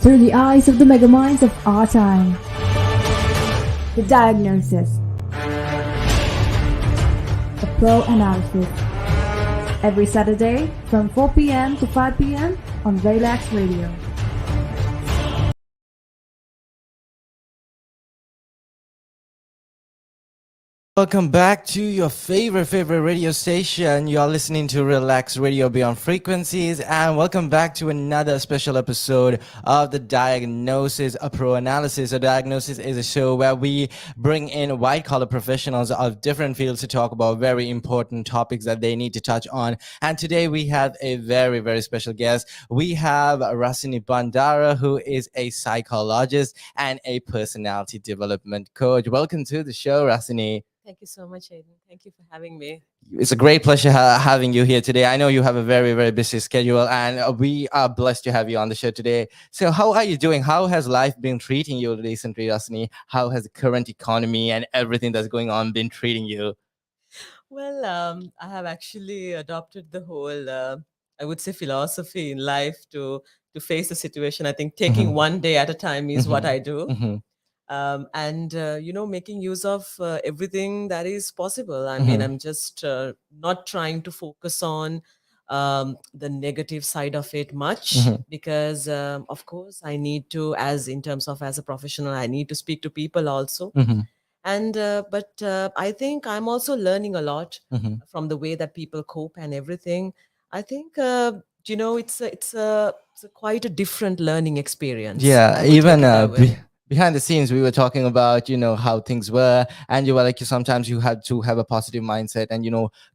through the eyes of the megaminds of our time. The Diagnosis, a pro analysis. Every Saturday from 4 p.m. to 5 p.m. on Relax Radio. Welcome back to your favorite radio station. You are listening to Relax Radio Beyond Frequencies, and welcome back to another special episode of The Diagnosis, a pro analysis. A Diagnosis is a show where we bring in white-collar professionals of different fields to talk about very important topics that they need to touch on. And today we have a very, very special guest. We have Rasini Bandara, who is a psychologist and a personality development coach. Welcome to the show, Rasini. Thank you so much, Aiden. Thank you for having me. It's a great pleasure having you here today. I know you have a very, very busy schedule, and we are blessed to have you on the show today. So, how are you doing? How has life been treating you recently, Rasini? How has the current economy and everything that's going on been treating you? Well, I have actually adopted the whole, I would say, philosophy in life to face the situation. I think taking one day at a time is what I do. And making use of everything that is possible. I mean, I'm just not trying to focus on the negative side of it much, because of course I need to, as a professional, I need to speak to people also. And but I think I'm also learning a lot from the way that people cope and everything. I think it's a quite a different learning experience. Yeah, even behind the scenes, we were talking about, how things were, and you were like, sometimes you had to have a positive mindset and,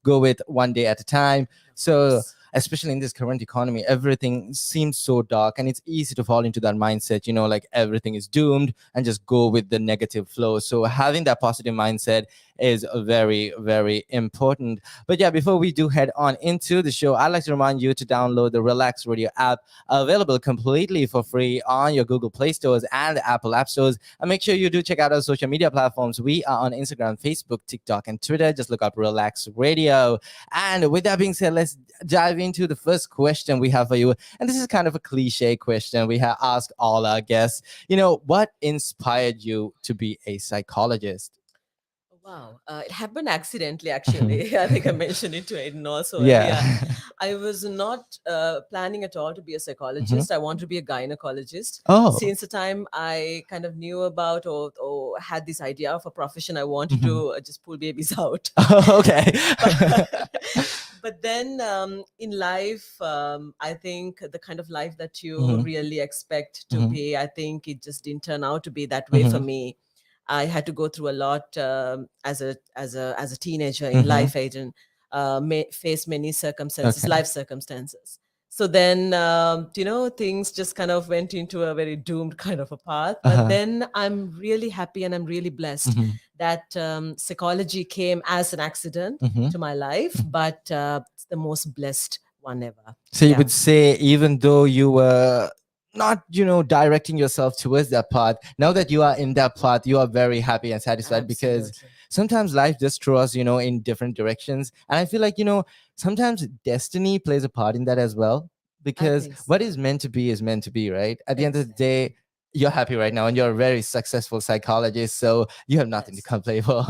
go with one day at a time. So, especially in this current economy, everything seems so dark, and it's easy to fall into that mindset, like everything is doomed, and just go with the negative flow. So, having that positive mindset is very, very important. But yeah, before we do head on into the show, I'd like to remind you to download the Relax Radio app, available completely for free on your Google Play stores and the Apple App stores. And make sure you do check out our social media platforms. We are on Instagram, Facebook, TikTok, and Twitter. Just look up Relax Radio. And with that being said, let's dive into the first question we have for you. And this is kind of a cliche question we have asked all our guests. What inspired you to be a psychologist? Wow, it happened accidentally, actually. I think I mentioned it to Aiden also Yeah. earlier. I was not planning at all to be a psychologist. I want to be a gynecologist. Oh. Since the time I kind of knew about or had this idea of a profession, I wanted to just pull babies out. Okay. But then in life, I think the kind of life that you really expect to be, I think it just didn't turn out to be that way for me. I had to go through a lot as a teenager in life, Aiden. Face many circumstances, life circumstances. So then, things just kind of went into a very doomed kind of a path. But then I'm really happy and I'm really blessed that psychology came as an accident to my life, but it's the most blessed one ever. So you would say, even though you were not, directing yourself towards that path, now that you are in that path, you are very happy and satisfied. Absolutely. Because sometimes life just throws us, in different directions. And I feel like, sometimes destiny plays a part in that as well. Because think so. what is meant to be, right? At the end of the day, you're happy right now and you're a very successful psychologist, so you have nothing to complain for.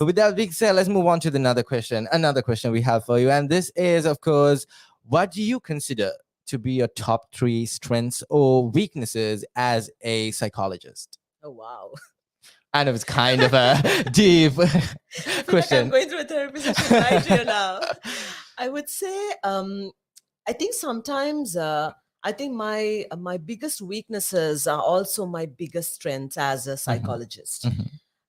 With that being said, let's move on to another question we have for you. And this is, of course, what do you consider to be your top 3 strengths or weaknesses as a psychologist? Oh, wow. I know it's kind of a deep question. I'm going through a therapy session right here now. I would say, I think sometimes, I think my biggest weaknesses are also my biggest strengths as a psychologist.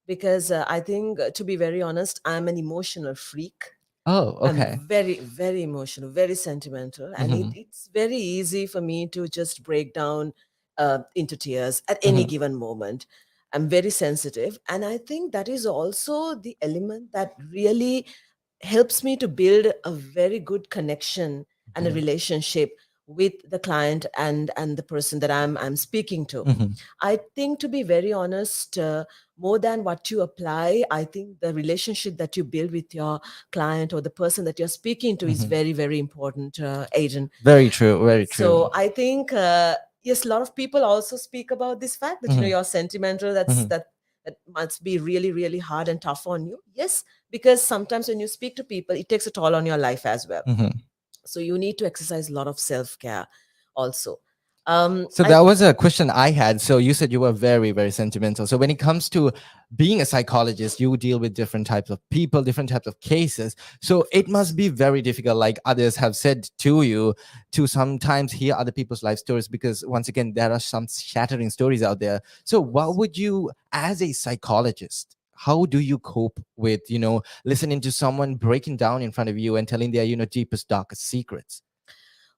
Because I think, to be very honest, I'm an emotional freak. Oh, okay. I'm very, very emotional, very sentimental. And it's very easy for me to just break down into tears at any given moment. I'm very sensitive. And I think that is also the element that really helps me to build a very good connection and a relationship with the client and the person that I'm speaking to. I think, to be very honest, more than what you apply, I think the relationship that you build with your client or the person that you're speaking to is very, very important, Aiden. Very true. Very true. So I think yes, a lot of people also speak about this fact that you're sentimental. That must be really, really hard and tough on you. Yes, because sometimes when you speak to people, it takes a toll on your life as well. So you need to exercise a lot of self-care also. So that was a question I had. So you said you were very, very sentimental. So when it comes to being a psychologist, you deal with different types of people, different types of cases. So it must be very difficult, like others have said to you, to sometimes hear other people's life stories, because once again, there are some shattering stories out there. So what would you, as a psychologist, how do you cope with, listening to someone breaking down in front of you and telling their, deepest, darkest secrets?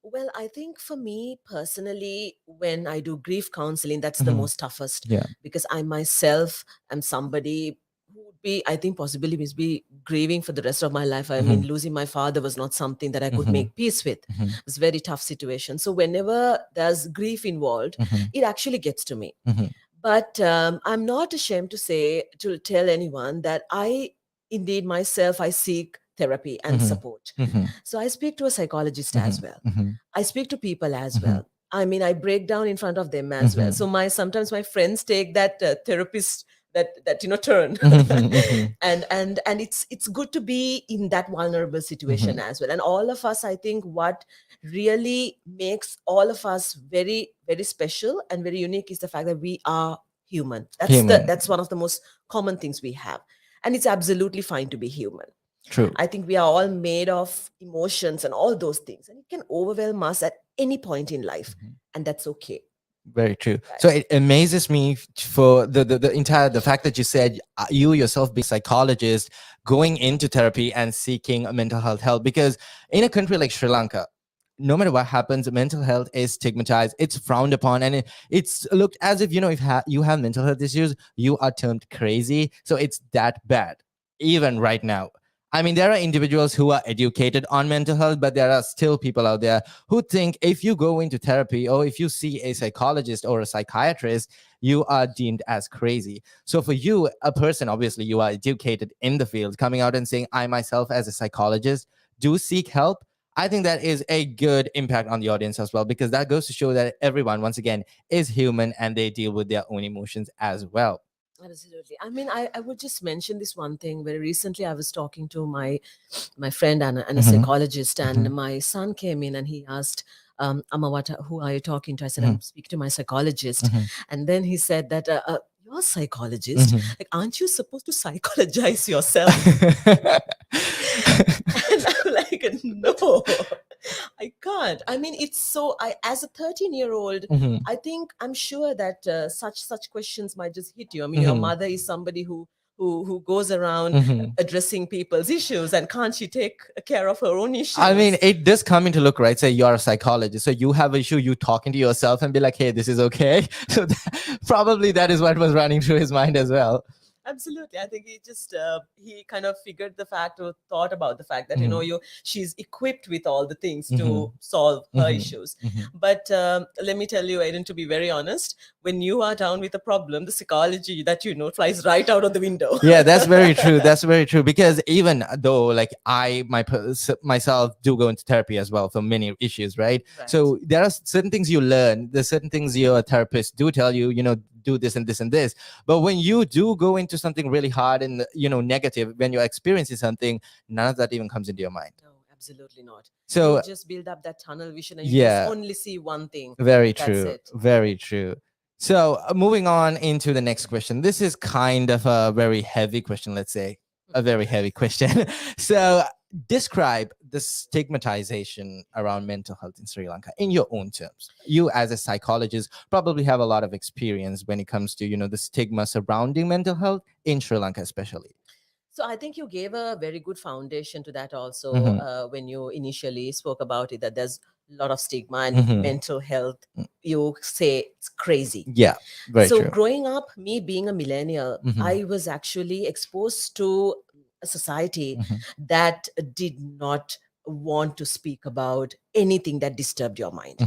Well, I think for me personally, when I do grief counseling, that's the most toughest. Yeah. Because I myself am somebody who would be, I think, possibly must be grieving for the rest of my life. I mean, losing my father was not something that I could make peace with. It was a very tough situation. So whenever there's grief involved, it actually gets to me. But I'm not ashamed to tell anyone that I indeed myself, I seek therapy and support. So I speak to a psychologist as well. I speak to people as well. I mean, I break down in front of them as well. So sometimes my friends take that therapist that turn, and it's good to be in that vulnerable situation as well. And all of us, I think, what really makes all of us very, very special and very unique is the fact that we are human. That's one of the most common things we have, and it's absolutely fine to be human. True. I think we are all made of emotions and all those things, and it can overwhelm us at any point in life, and that's okay. Very true. So it amazes me for the fact that you said you yourself being a psychologist, going into therapy and seeking mental health help, because in a country like Sri Lanka, no matter what happens, mental health is stigmatized, it's frowned upon, and it's looked as if, if you have mental health issues, you are termed crazy. So it's that bad, even right now. I mean, there are individuals who are educated on mental health, but there are still people out there who think if you go into therapy or if you see a psychologist or a psychiatrist, you are deemed as crazy. So for you, a person, obviously you are educated in the field, coming out and saying, I myself as a psychologist do seek help, I think that is a good impact on the audience as well, because that goes to show that everyone, once again, is human and they deal with their own emotions as well. Absolutely. I mean, I would just mention this one thing. Very recently, I was talking to my friend and a psychologist, and my son came in and he asked, Amma, who are you talking to? I said, I'm speaking to my psychologist. And then he said that, you're a psychologist? Like, aren't you supposed to psychologize yourself? And I'm like, no, I can't. I mean, it's so, as a 13-year-old, I think, I'm sure that such questions might just hit you. I mean, your mother is somebody who goes around addressing people's issues, and can't she take care of her own issues? I mean, it does come into look, right? Say you're a psychologist, so you have an issue, you talking to yourself and be like, hey, this is okay. So probably that is what was running through his mind as well. Absolutely. I think he kind of figured the fact, or thought about the fact that, she's equipped with all the things to solve her issues. But let me tell you, Aiden, to be very honest, when you are down with a problem, the psychology that flies right out of the window. Yeah, that's very true. That's very true. Because even though, like, myself do go into therapy as well for many issues, right? So there are certain things you learn, there's certain things your therapist do tell you, do this and this and this. But when you do go into something really hard and negative, when you're experiencing something, none of that even comes into your mind. No, absolutely not. So you just build up that tunnel vision, and you just only see one thing. Very That's true. it. Very true. So moving on into the next question. This is kind of a very heavy question, let's say. A very heavy question. So describe the stigmatization around mental health in Sri Lanka in your own terms. You as a psychologist probably have a lot of experience when it comes to, the stigma surrounding mental health in Sri Lanka especially. So I think you gave a very good foundation to that also when you initially spoke about it, that there's a lot of stigma and mental health. You say it's crazy. Yeah, very so true. Growing up, me being a millennial, I was actually exposed to a society that did not want to speak about anything that disturbed your mind.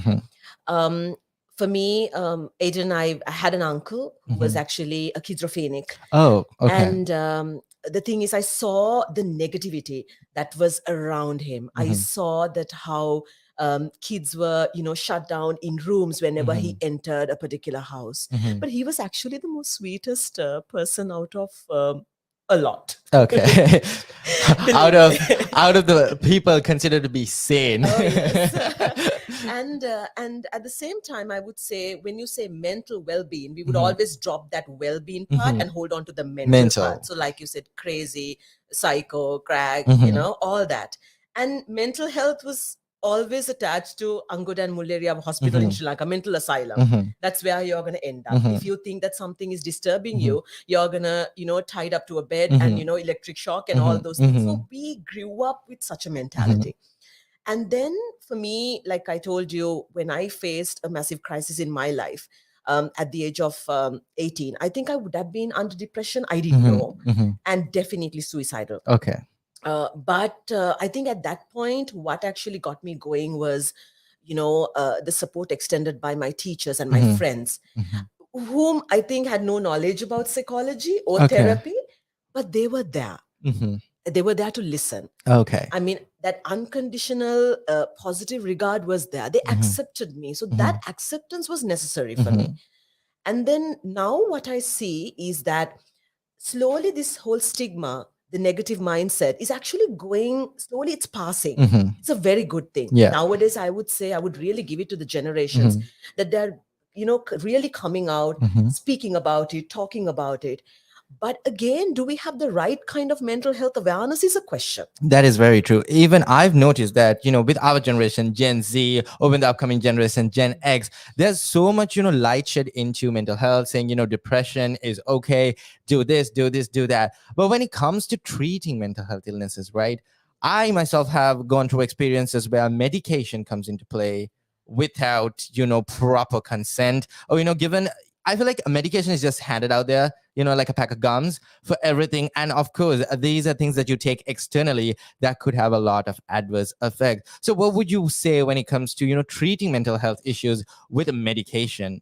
For me, Aiden, I had an uncle who was actually a schizophrenic. Oh, okay. And the thing is, I saw the negativity that was around him. I saw that how Kids were, shut down in rooms whenever he entered a particular house. But he was actually the most sweetest person out of a lot. Okay. out of the people considered to be sane. Oh, yes. And at the same time, I would say, when you say mental well-being, we would always drop that well-being part and hold on to the mental part. So like you said, crazy, psycho, crack, all that. And mental health was always attached to Angud and Mullaria Hospital in Sri Lanka, mental asylum. That's where you're going to end up. If you think that something is disturbing you, you're going to, tied up to a bed and, electric shock and all those things. So we grew up with such a mentality. And then for me, like I told you, when I faced a massive crisis in my life, at the age of 18, I think I would have been under depression. I didn't know. And definitely suicidal. Okay. But I think at that point, what actually got me going was, the support extended by my teachers and my friends, whom I think had no knowledge about psychology or therapy, but they were there. They were there to listen. Okay. I mean, that unconditional positive regard was there. They accepted me. So that acceptance was necessary for me. And then now what I see is that slowly this whole stigma, the negative mindset, is actually going slowly, it's passing. It's a very good thing. Yeah. Nowadays, I would say, I would really give it to the generations that they're, really coming out, speaking about it, talking about it. But again, do we have the right kind of mental health awareness is a question. That is very true. Even I've noticed that, with our generation, Gen Z, or with the upcoming generation, Gen X, there's so much, light shed into mental health, saying, depression is okay, do this, do that. But when it comes to treating mental health illnesses, right, I myself have gone through experiences where medication comes into play without, proper consent, or, given, I feel like a medication is just handed out there, like a pack of gums for everything. And of course, these are things that you take externally that could have a lot of adverse effects. So what would you say when it comes to, treating mental health issues with medication?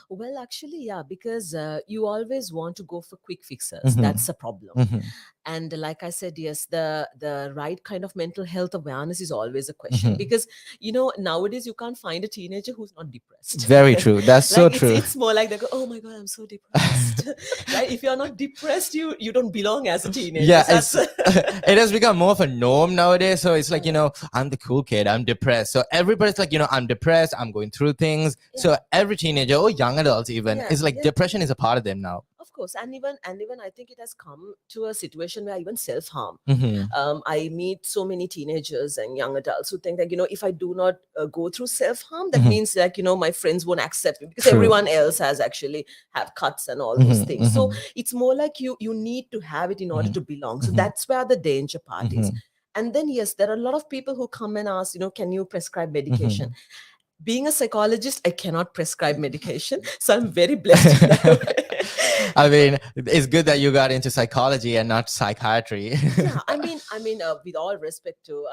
Well, actually, yeah, because you always want to go for quick fixes. That's a problem. And like I said, yes, the right kind of mental health awareness is always a question. Because, nowadays you can't find a teenager who's not depressed. Very true. That's so true. It's more like they go, oh my God, I'm so depressed. Right? If you're not depressed, you don't belong as a teenager. Yeah, it has become more of a norm nowadays. So it's like, I'm the cool kid, I'm depressed. So everybody's like, I'm depressed, I'm going through things. Yeah. So every teenager or young adults even is like, depression is a part of them now. Of course. And even I think it has come to a situation where even self-harm. I meet so many teenagers and young adults who think that, if I do not go through self-harm, that means like, my friends won't accept me because everyone else has actually have cuts and all those things. So it's more like you need to have it in order to belong. So that's where the danger part is. And then, yes, there are a lot of people who come and ask, can you prescribe medication? Being a psychologist, I cannot prescribe medication. So I'm very blessed in that way. I mean, it's good that you got into psychology and not psychiatry. Yeah, I mean, with all respect to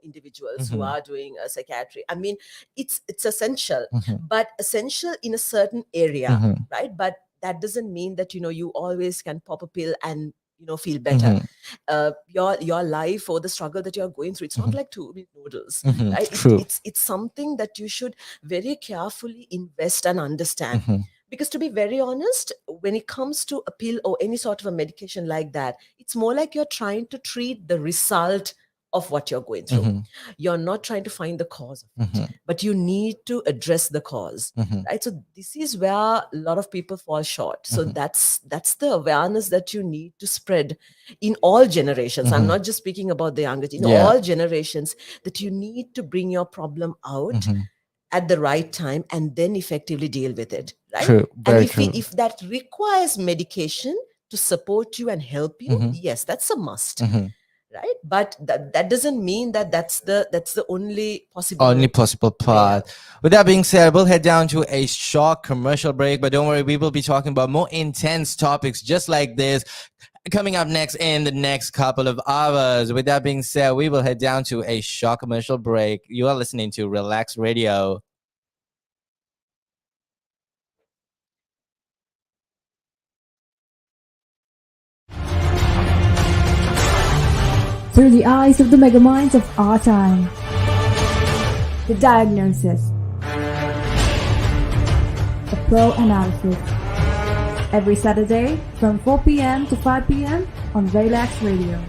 individuals who are doing psychiatry, I mean, it's essential, but essential in a certain area, right? But that doesn't mean that you always can pop a pill and feel better. Your life or the struggle that you're going through, it's not like 2 minute noodles, right? True. It's something that you should very carefully invest and understand. Because to be very honest, when it comes to a pill or any sort of a medication like that, it's more like you're trying to treat the result of what you're going through. You're not trying to find the cause of it, but you need to address the cause, right? So this is where a lot of people fall short. So that's the awareness that you need to spread in all generations. I'm not just speaking about the younger, in all generations, that you need to bring your problem out at the right time and then effectively deal with it, right? True. Very and true. If that requires medication to support you and help you, yes, that's a must. Right, but that doesn't mean that that's the only possible part. Yeah. With that being said, we'll head down to a short commercial break, but don't worry, we will be talking about more intense topics just like this coming up next in the next couple of hours. With that being said, we will head down to a short commercial break. You are listening to Relax Radio. Through the eyes of the megaminds of our time. The diagnosis. A pro analysis. Every Saturday from 4 p.m. to 5 p.m. on Relax Radio.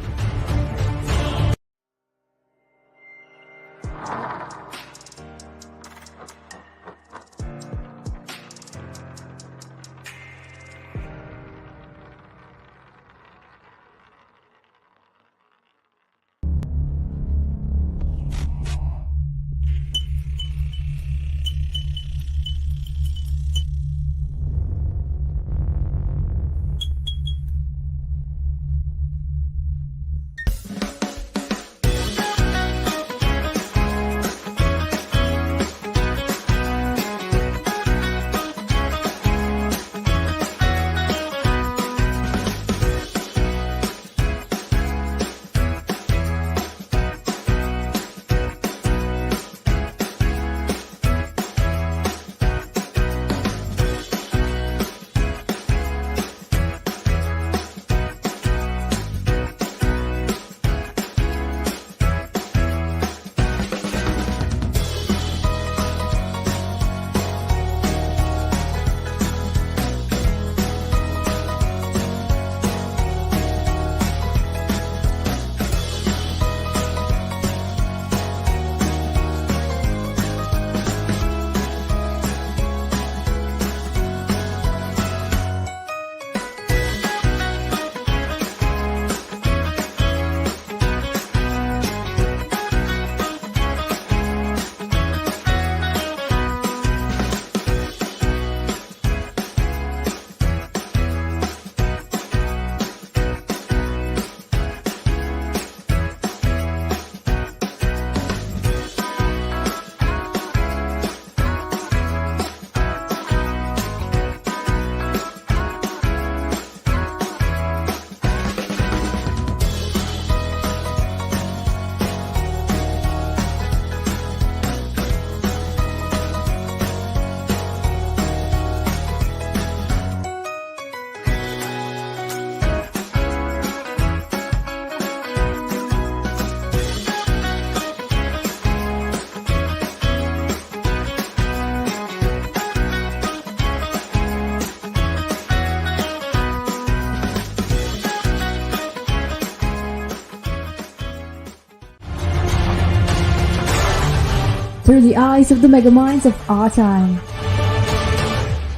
Through the eyes of the megaminds of our time.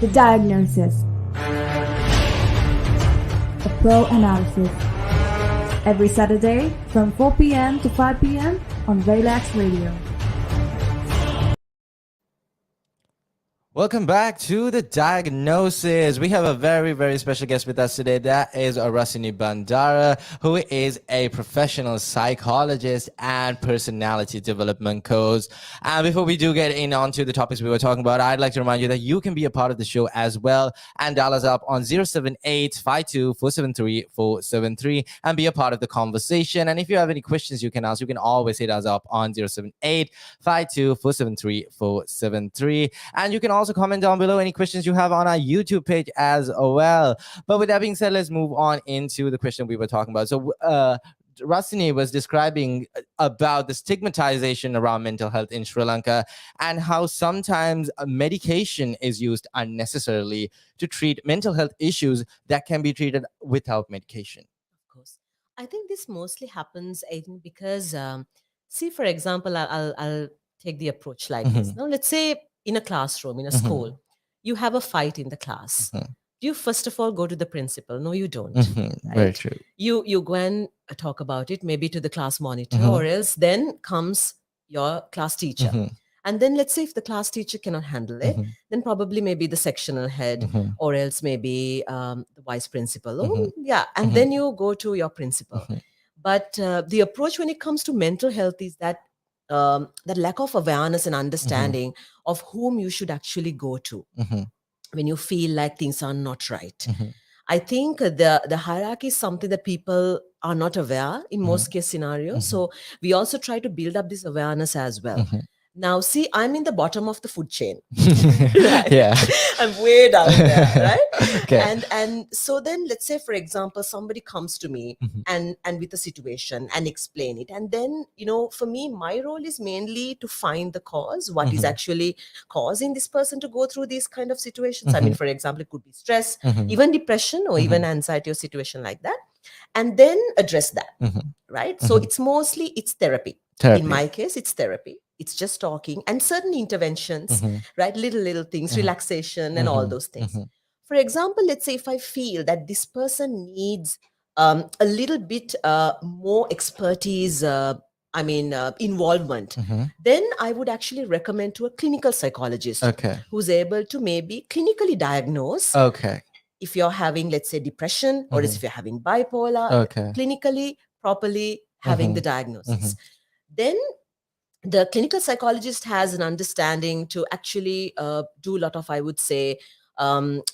The diagnosis. A pro analysis. Every Saturday from 4 p.m. to 5 p.m. on Relax Radio. Welcome back to The Diagnosis. We have a very, very special guest with us today. That is Rasini Bandara, who is a professional psychologist and personality development coach. And before we do get in onto the topics we were talking about, I'd like to remind you that you can be a part of the show as well and dial us up on 078-52-473-473 and be a part of the conversation. And if you have any questions you can ask, you can always hit us up on 078-52-473-473. And you can also comment down below any questions you have on our YouTube page as well. But with that being said, let's move on into the question we were talking about. So Rasini was describing about the stigmatization around mental health in Sri Lanka and how sometimes medication is used unnecessarily to treat mental health issues that can be treated without medication. Of course. I think this mostly happens, Aiden, because, see, for example, I'll take the approach like this. Now, let's say in a classroom, in a school, you have a fight in the class. You first of all go to the principal. No, you don't. Right? Very true. You go and talk about it, maybe to the class monitor, or else then comes your class teacher. And then let's say if the class teacher cannot handle it, then probably maybe the sectional head, or else maybe the vice principal. Oh, yeah. And then you go to your principal. But the approach when it comes to mental health is that that lack of awareness and understanding of whom you should actually go to when you feel like things are not right. I think the hierarchy is something that people are not aware in most case scenarios. So we also try to build up this awareness as well. Now, see, I'm in the bottom of the food chain. Right? Yeah. I'm way down there, right? Okay. And so then, let's say, for example, somebody comes to me Mhm. and with a situation and explain it, and then, for me, my role is mainly to find the cause, what is Mhm. actually causing this person to go through these kind of situations. I mean, Mhm. for example, it could be stress, Mhm. even depression, or even anxiety, or situation like that, and then address that. Mhm. Right? So Mhm. it's therapy. In Therapy. my case, it's therapy. It's just talking and certain interventions, Mhm. right? Little things, Mhm. relaxation, and all Mhm. those things. Mhm. For example, let's say if I feel that this person needs a little bit more expertise, involvement, Mhm. then I would actually recommend to a clinical psychologist Okay. who's able to maybe clinically diagnose Okay. if you're having, let's say, depression, or Mhm. if you're having bipolar, Okay. clinically, properly having the Mhm. diagnosis. Mhm. Then the clinical psychologist has an understanding to actually do a lot of, I would say,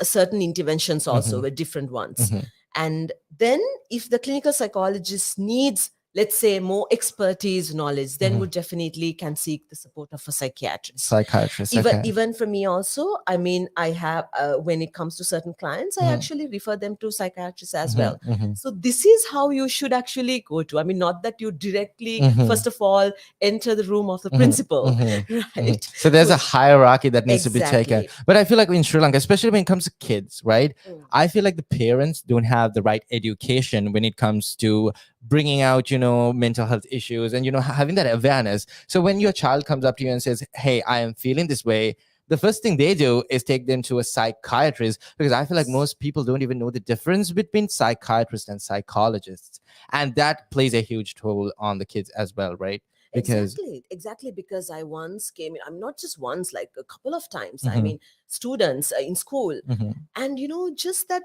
certain interventions also Mhm. with different ones. Mhm. And then if the clinical psychologist needs, let's say, more expertise knowledge, then Mhm. would definitely can seek the support of a psychiatrist. Psychiatrist. even Okay. even for me also, I mean, I have when it comes to certain clients, I Mhm. actually refer them to psychiatrists as Mhm. well. Mhm. So this is how you should actually go to, I mean, not that you directly Mhm. first of all enter the room of the Mhm. principal, Mhm. right? So there's a Who's hierarchy that needs to be taken. exactly. But I feel like in Sri Lanka, especially when it comes to kids, right? Mm. I feel like the parents don't have the right education when it comes to bringing out, mental health issues and, having that awareness. So when your child comes up to you and says, "Hey, I am feeling this way," the first thing they do is take them to a psychiatrist, because I feel like most people don't even know the difference between psychiatrists and psychologists. And that plays a huge toll on the kids as well, right? Because Exactly, because I once came in, I'm not just once, like a couple of times, I Mhm. mean, students in school, Mhm. and just that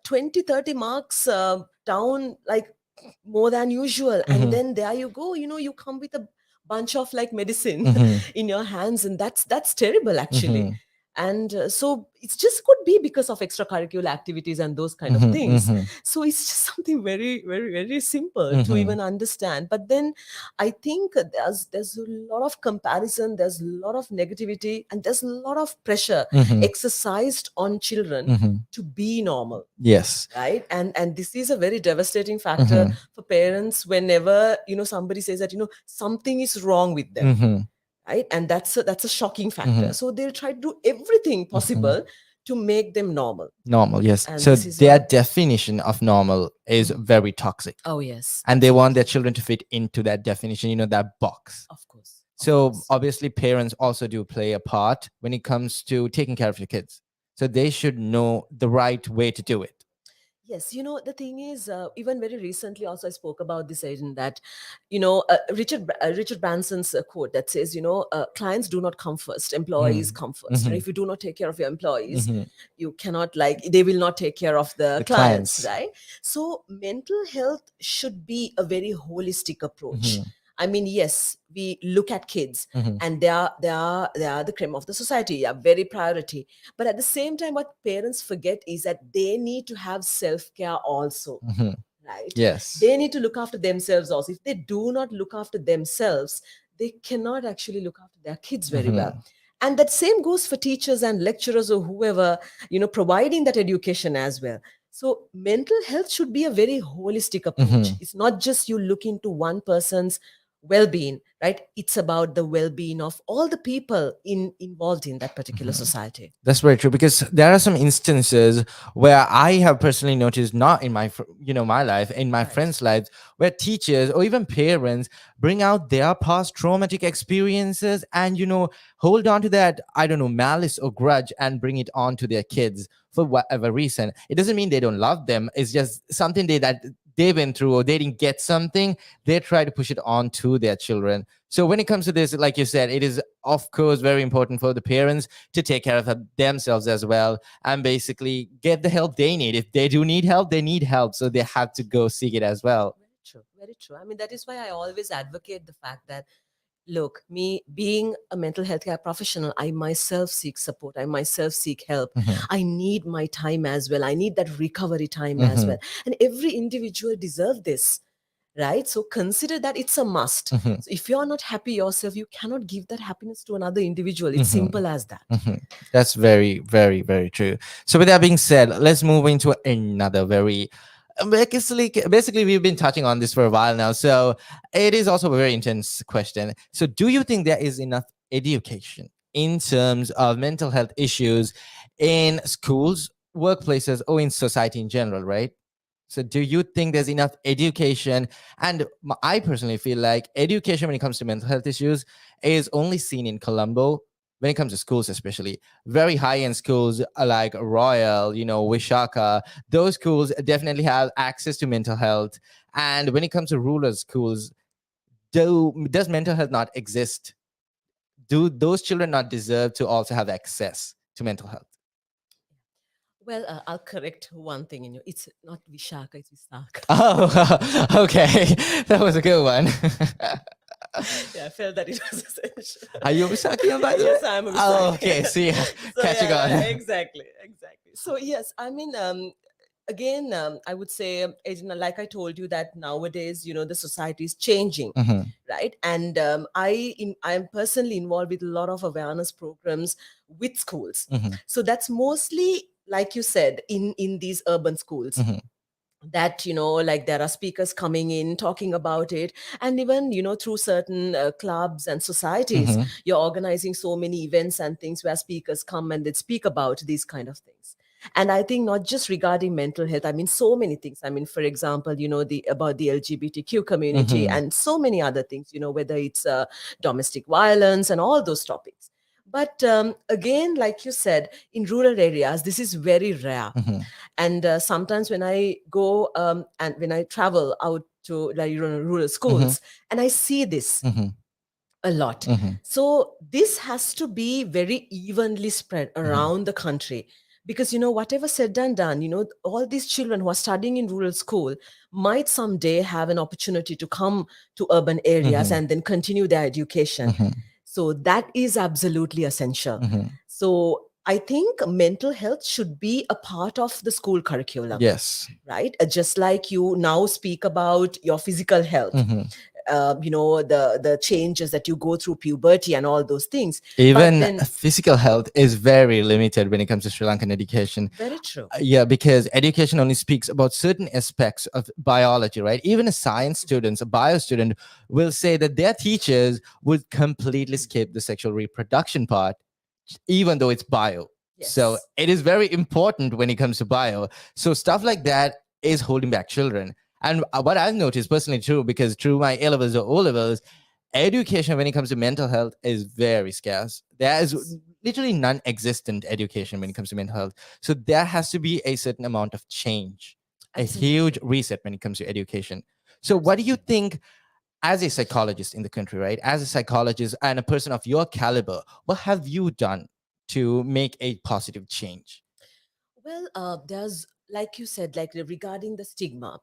20 30 marks down, like more than usual, and Mhm. then there you go, you come with a bunch of like medicine Mhm. in your hands, and that's terrible actually. Mhm. And so it's just could be because of extracurricular activities and those kind of Mhm. things. Mhm. So it's just something very, very, very simple to Mhm. even understand. But then I think there's a lot of comparison, there's a lot of negativity, and there's a lot of pressure Mhm. exercised on children Mhm. to be normal, Yes. right? And this is a very devastating factor Mhm. for parents whenever somebody says that something is wrong with them, Mhm. right? And that's a shocking factor. Mhm. So they'll try to do everything Mhm. possible to make them normal. Normal, yes. And So this is their what definition of normal is very toxic. oh yes, And they want absolutely. their children to fit into that definition, that box. Of course, of So course. obviously, parents also do play a part when it comes to taking care of your kids. So they should know the right way to do it. Yes, the thing is, even very recently, also I spoke about this, agent, that Richard Branson's quote that says, clients do not come first, employees Mhm. come first. And Mhm. if you do not take care of your employees, Mhm. you cannot, like, they will not take care of the The clients, clients. right? So mental health should be a very holistic approach. Mhm. I mean, yes, we look at kids, Mhm. and they are the cream of the society, are very priority. But at the same time, what parents forget is that they need to have self-care also, Mhm. right? Yes. They need to look after themselves also. If they do not look after themselves, they cannot actually look after their kids very well. Mhm. And that same goes for teachers and lecturers, or whoever, providing that education as well. So mental health should be a very holistic approach. Mhm. It's not just you look into one person's well-being, right? It's about the well-being of all the people involved in that particular Mhm. society. That's very true, because there are some instances where I have personally noticed, not in my my life, in my Right. friends' lives, where teachers or even parents bring out their past traumatic experiences and hold on to that, I don't know, malice or grudge, and bring it on to their kids for whatever reason. It doesn't mean they don't love them. It's just something that they went through, or they didn't get something. They try to push it on to their children. So when it comes to this, like you said, it is of course very important for the parents to take care of themselves as well, and basically get the help they need. If they do need help, they need help, so they have to go seek it as well. Very true. Very true. I mean, that is why I always advocate the fact that, look, me being a mental health care professional, I myself seek support. I myself seek help. Mhm. I need my time as well. I need that recovery time as Mhm. well. And every individual deserves this, right? So consider that it's a must. Mhm. So if you're not happy yourself, you cannot give that happiness to another individual. It's Mhm. simple as that. Mhm. That's very, very, very true. So, with that being said, let's move into another very basically, we've been touching on this for a while now. So, it is also a very intense question. So, do you think there is enough education in terms of mental health issues in schools, workplaces, or in society in general, right? So, do you think there's enough education? And I personally feel like education when it comes to mental health issues is only seen in Colombo when it comes to schools, especially very high end schools like Royal, Vishaka. Those schools definitely have access to mental health. And when it comes to rural schools, does mental health not exist? Do those children not deserve to also have access to mental health? Well, I'll correct one thing in you. It's not Vishaka, it's Visaka. Oh, okay. That was a good one. Yeah, I felt that it was essential. Are you a Visakian, by the way? Yes, I'm a Oh, Visakian. okay. See, So catching yeah, on. exactly, exactly. So yes, I mean, again, I would say, Edna, like I told you, that nowadays, the society is changing, Mhm, right? And I'm personally involved with a lot of awareness programs with schools. mhm, So that's mostly, like you said, in these urban schools, mhm, that like there are speakers coming in talking about it. And even through certain clubs and societies, mhm, you're organizing so many events and things where speakers come and they speak about these kind of things. And I think not just regarding mental health, I mean so many things. I mean, for example, the about the LGBTQ community mhm, and so many other things, whether it's domestic violence and all those topics. But again, like you said, in rural areas this is very rare. mhm, And sometimes when I go and when I travel out to, like, rural mhm, schools, and I see this mhm, a lot. mhm, So this has to be very evenly spread mhm, around the country, because whatever said and done, all these children who are studying in rural school might someday have an opportunity to come to urban areas mhm, and then continue their education. mhm, So that is absolutely essential. mhm. So I think mental health should be a part of the school curriculum, Yes. right? Just like you now speak about your physical health, Mhm. the changes that you go through puberty and all those things. But Even then, physical health is very limited when it comes to Sri Lankan education. very true. Yeah, because education only speaks about certain aspects of biology, right? Even a science student, a bio student, will say that their teachers would completely skip the sexual reproduction part, even though it's bio. So Yes. it is very important when it comes to bio. So stuff like that is holding back children. And what I've noticed personally, too, because through my A levels or O levels, education when it comes to mental health is very scarce. There is Yes. literally non-existent education when it comes to mental health. So there has to be a certain amount of change, a huge Absolutely. reset when it comes to education. So what do you Absolutely. think, as a psychologist in the country, right? As a psychologist and a person of your caliber, what have you done to make a positive change? Well, there's, like you said, like regarding the stigma.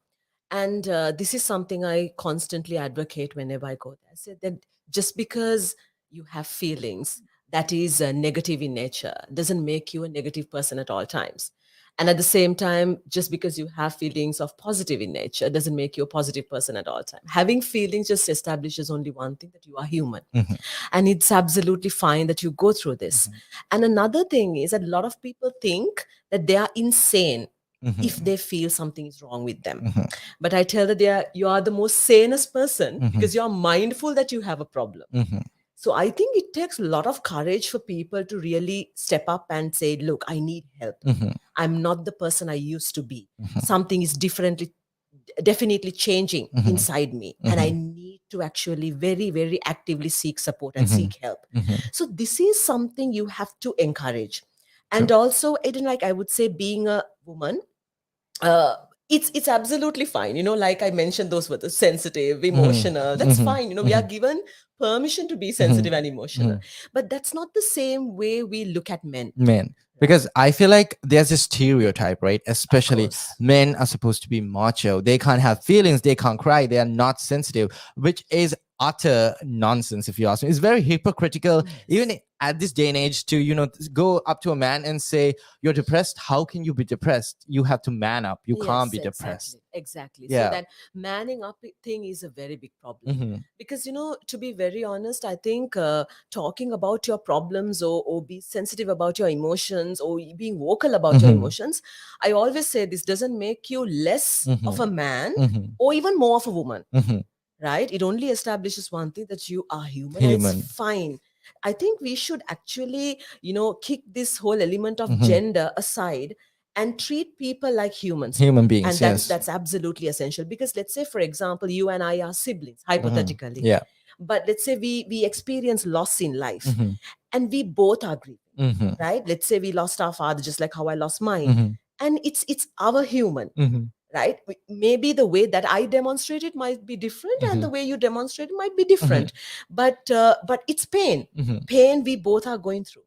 And this is something I constantly advocate whenever I go there. I said that just because you have feelings that is negative in nature doesn't make you a negative person at all times. And at the same time, just because you have feelings of positive in nature doesn't make you a positive person at all time. Having feelings just establishes only one thing, that you are human. Mhm, And it's absolutely fine that you go through this. mhm, And another thing is that a lot of people think that they are insane if mhm, they feel something is wrong with them. mhm, But I tell that you are the most sanest person mhm, because you are mindful that you have a problem. mhm, So I think it takes a lot of courage for people to really step up and say, look, I need help. mhm, I'm not the person I used to be. mhm, Something is differently, definitely changing mhm, inside me. And I mhm, need to actually very, very actively seek support and mhm, seek help. mhm. So this is something you have to encourage. True. And also, Aiden, like I would say, being a woman, uh, it's absolutely fine. Like I mentioned, those were the sensitive, Mhm, emotional. That's mhm, fine. We are mhm, given permission to be sensitive mhm, and emotional. mhm. But that's not the same way we look at men, Men, right? because I feel like there's a stereotype, right? Of Especially course. men are supposed to be macho. They can't have feelings, they can't cry, they are not sensitive, which is utter nonsense, if you ask me. It's very hypocritical, even at this day and age, to go up to a man and say, you're depressed. How can you be depressed? You have to man up. You can't be depressed. Exactly. Yeah. So that manning up thing is a very big problem. Mhm. Because, to be very honest, I think talking about your problems, or be sensitive about your emotions, or being vocal about your emotions, I always say this doesn't make you less of a man or even more of a woman, right? It only establishes one thing, that you are human. And Human. it's fine. I think we should actually, kick this whole element of gender aside and treat people like humans. Human beings, And yes. that's absolutely essential. Because let's say, for example, you and I are siblings, hypothetically. Yeah. But let's say we experience loss in life, and we both are grieving, right? Let's say we lost our father, just like how I lost mine. And it's our human, right? Maybe the way that I demonstrate it might be different, and the way you demonstrate it might be different. But it's pain. Pain we both are going through.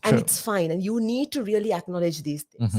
And True. it's fine. And you need to really acknowledge these things.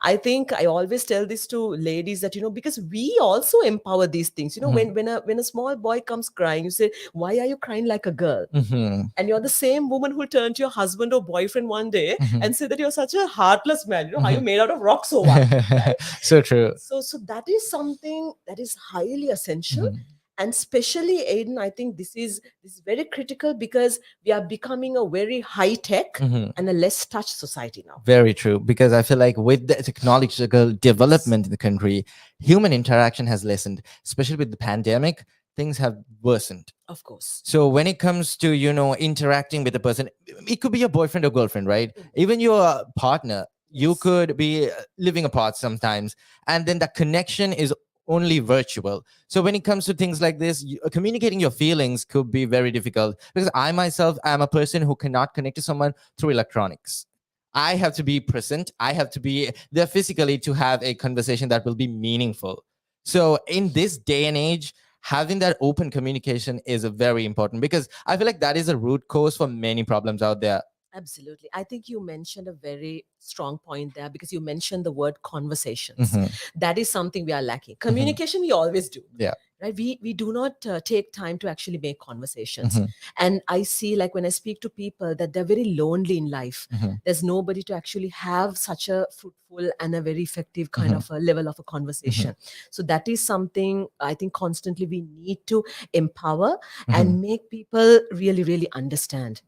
I think I always tell this to ladies, that, because we also empower these things. When a small boy comes crying, you say, why are you crying like a girl? And you're the same woman who turned to your husband or boyfriend one day and said that you're such a heartless man. How you made out of rocks or what? Right? So true. So that is something that is highly essential. And especially, Aiden, I think this is very critical, because we are becoming a very high-tech and a less touch society now. Very true. Because I feel like with the technological development in the country, human interaction has lessened, especially with the pandemic. Things have worsened. Of course. So when it comes to, interacting with a person, it could be your boyfriend or girlfriend, right? Even your partner, you could be living apart sometimes. And then the connection is only virtual. So when it comes to things like this, communicating your feelings could be very difficult, because I myself am a person who cannot connect to someone through electronics. I have to be present. I have to be there physically to have a conversation that will be meaningful. So in this day and age, having that open communication is very important, because I feel like that is a root cause for many problems out there. Absolutely. I think you mentioned a very strong point there, because you mentioned the word conversations. That is something we are lacking. Communication, we always do. Yeah. Right? We do not take time to actually make conversations. And I see, like, when I speak to people, that they're very lonely in life. There's nobody to actually have such a fruitful and a very effective kind of a level of a conversation. So that is something I think constantly we need to empower and make people really, really understand.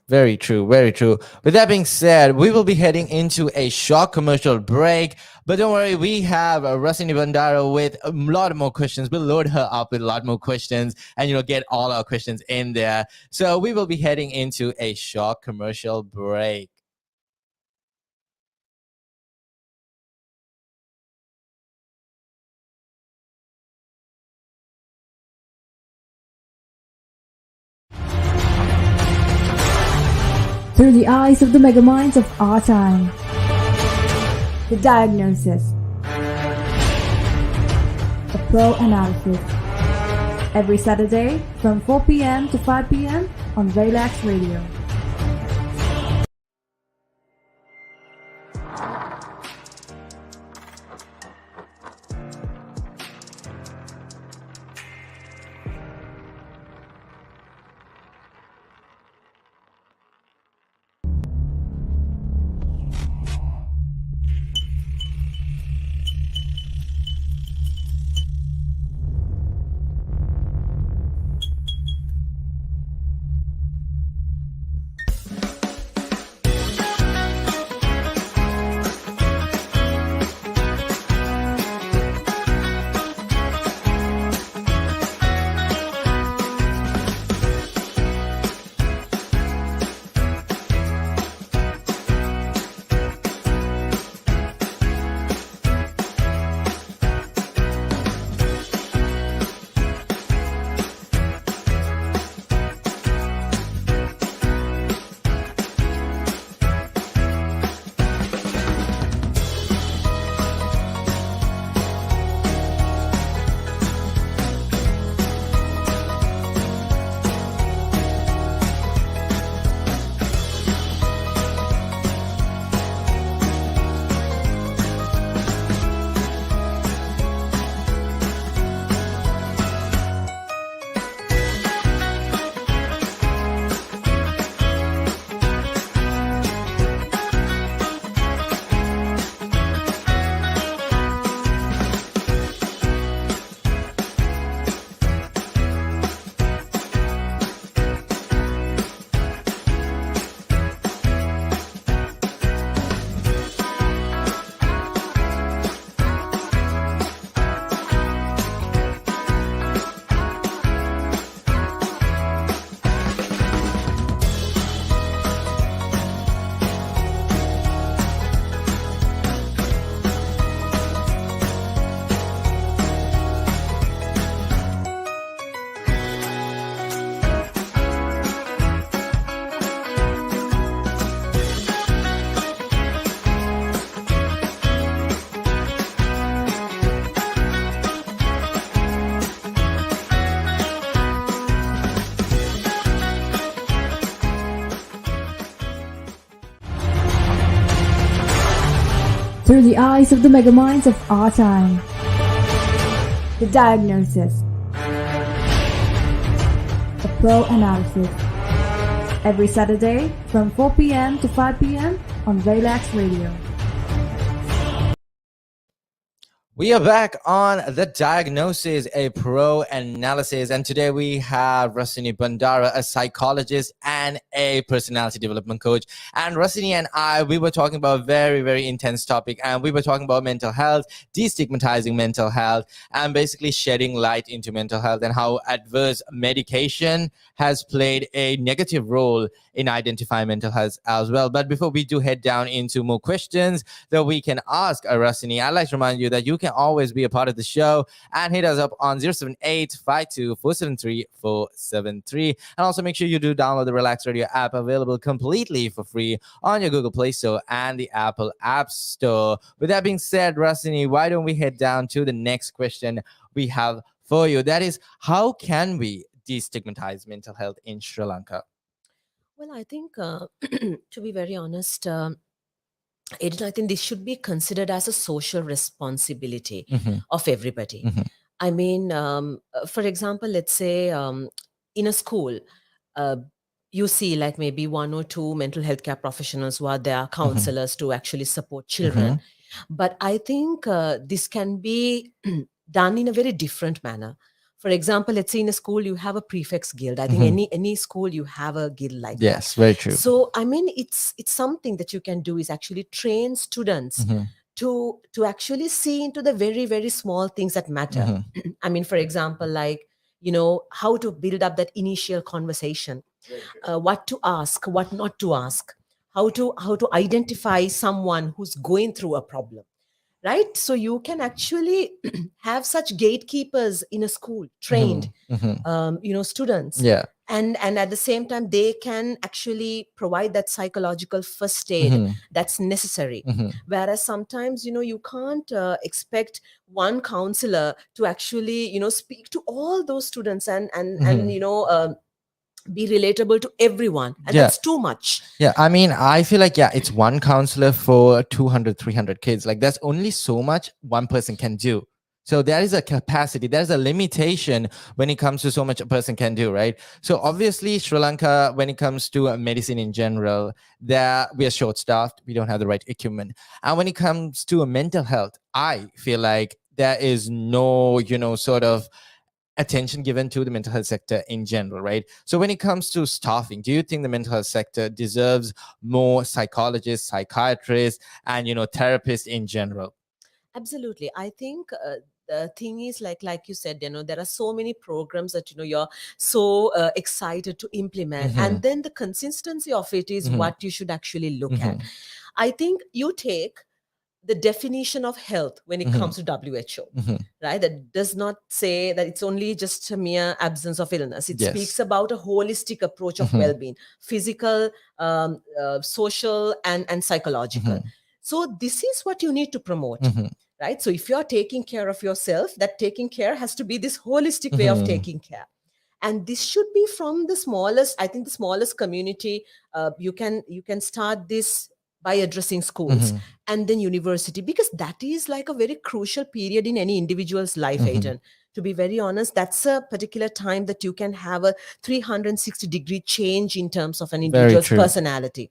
Very true. Very true. With that being said, we will be heading into a short commercial break. But don't worry, we have Rasini Bandara with a lot more questions. We'll load her up with a lot more questions and, get all our questions in there. So we will be heading into a short commercial break. Through the eyes of the megaminds of our time. The Diagnosis. A Pro Analysis. Every Saturday from 4 p.m. to 5 p.m. on Relax Radio. through the eyes of the megaminds of our time. The Diagnosis. A pro analysis. Every Saturday from 4 p.m. to 5 p.m. on Relax Radio. We are back on The Diagnosis, a pro analysis. And today we have Rasini Bandara, a psychologist and a personality development coach. And Rasini and I, we were talking about a very, very intense topic. And we were talking about mental health, destigmatizing mental health, and basically shedding light into mental health and how adverse medication has played a negative role in identifying mental health as well. But before we do head down into more questions that we can ask Rasini, I'd like to remind you that you can always be a part of the show and hit us up on 078-52-473-473. And also make sure you do download the Relax Radio app, available completely for free on your Google Play Store and the Apple App Store. With that being said, Rasini, why don't we head down to the next question we have for you? That is, how can we destigmatize mental health in Sri Lanka? Well, I think, to be very honest, Aiden, I think this should be considered as a social responsibility of everybody. I mean, for example, let's say in a school, you see like maybe one or two mental health care professionals who are there, counselors to actually support children. But I think this can be done in a very different manner. For example, let's say in a school you have a prefects guild. I think any school you have a guild like that. Yes, very true. So I mean, it's something that you can do is actually train students to actually see into the very, very small things that matter. I mean, for example, like, you know, how to build up that initial conversation, what to ask, what not to ask, how to identify someone who's going through a problem. Right. So you can actually have such gatekeepers in a school, trained, students. Yeah. And at the same time, they can actually provide that psychological first aid that's necessary. Whereas sometimes, you can't expect one counselor to actually, speak to all those students and be relatable to everyone, and that's too much. I mean, I feel like it's one counselor for 200 300 kids. Like, that's only so much one person can do. So there is a capacity, there's a limitation when it comes to so much a person can do, right? So obviously Sri Lanka, when it comes to medicine in general, we are short staffed, we don't have the right equipment. And when it comes to a mental health, I feel like there is no sort of attention given to the mental health sector in general, right? So when it comes to staffing, do you think the mental health sector deserves more psychologists, psychiatrists, and therapists in general? Absolutely. I think the thing is, like you said, there are so many programs that you're so excited to implement, and then the consistency of it is what you should actually look at. I think you take the definition of health when it comes to WHO, right? That does not say that it's only just a mere absence of illness. It speaks about a holistic approach of well-being, physical, social, and psychological. So this is what you need to promote, right? So if you're taking care of yourself, that taking care has to be this holistic way of taking care. And this should be from the smallest, I think the smallest community. You can start this by addressing schools and then university, because that is like a very crucial period in any individual's life, Aiden. To be very honest, that's a particular time that you can have a 360-degree change in terms of an individual's personality.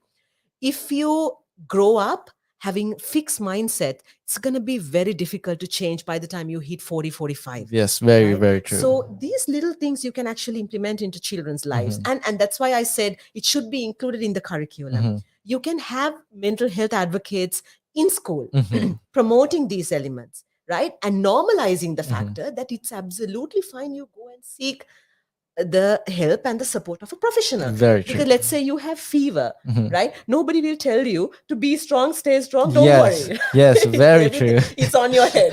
If you grow up having fixed mindset, it's going to be very difficult to change by the time you hit 40, 45. Yes, very true. So these little things you can actually implement into children's lives. And that's why I said it should be included in the curriculum. You can have mental health advocates in school promoting these elements, right? And normalizing the factor that it's absolutely fine. You go and seek the help and the support of a professional. Very true. Because let's say you have fever, right? Nobody will tell you to be strong, stay strong, don't worry. Yes, very true. It's on your head,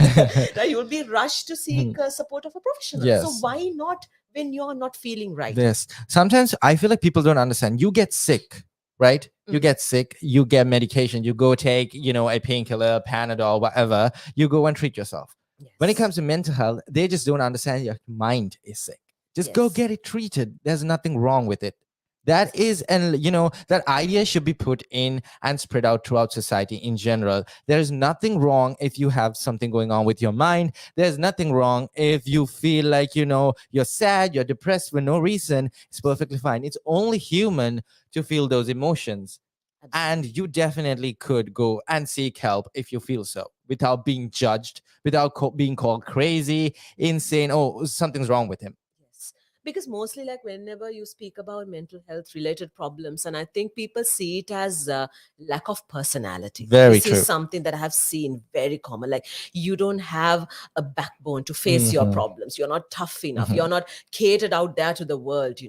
right? You will be rushed to seek support of a professional. Yes. So why not when you're not feeling right? Yes. Sometimes I feel like people don't understand. You get sick, right? You get sick, you get medication, you go take, a painkiller, Panadol, whatever, you go and treat yourself. Yes. When it comes to mental health, they just don't understand your mind is sick. Just go get it treated. There's nothing wrong with it. That is, and that idea should be put in and spread out throughout society in general. There is nothing wrong if you have something going on with your mind. There's nothing wrong if you feel like you're sad, you're depressed for no reason. It's perfectly fine. It's only human to feel those emotions. Absolutely. And you definitely could go and seek help if you feel so, without being judged, without being called crazy, insane. Oh, something's wrong with him. Yes. Because mostly, like, whenever you speak about mental health related problems, and I think people see it as lack of personality. Very This true. is something that I have seen very common. Like, you don't have a backbone to face your problems. You're not tough enough. You're not catered out there to the world.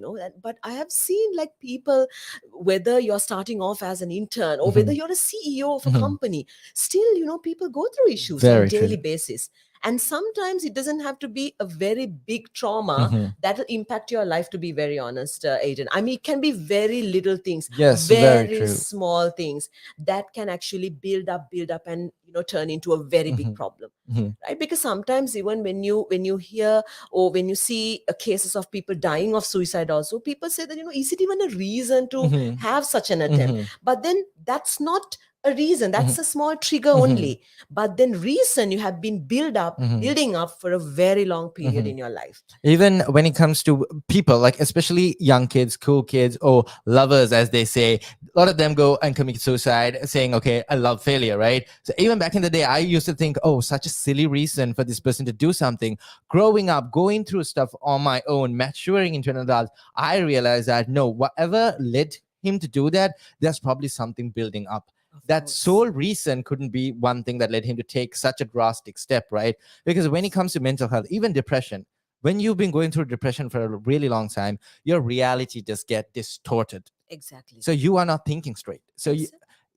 But I have seen, like, people, whether you're starting off as an intern or whether you're a CEO of a company, still, people go through issues on Very a daily true. basis. And sometimes it doesn't have to be a very big trauma that will impact your life, to be very honest, Aiden. I mean, it can be very little things, Yes, very very true. small things that can actually build up, and turn into a very big problem. Right? Because sometimes, even when you hear or when you see cases of people dying of suicide, also people say that, is it even a reason to have such an attempt? But then that's not a reason. That's a small trigger only. But then reason you have been building up for a very long period in your life. Even when it comes to people, like especially young kids, cool kids, or lovers, as they say, a lot of them go and commit suicide saying, okay, I love failure, right? So even back in the day, I used to think, oh, such a silly reason for this person to do something. Growing up, going through stuff on my own, maturing into an adult, I realized that no, whatever led him to do that, there's probably something building up. Of That course. sole reason couldn't be one thing that led him to take such a drastic step, right? Because when it comes to mental health, even depression, when you've been going through depression for a really long time, your reality just get distorted. Exactly. So you are not thinking straight. So Yes.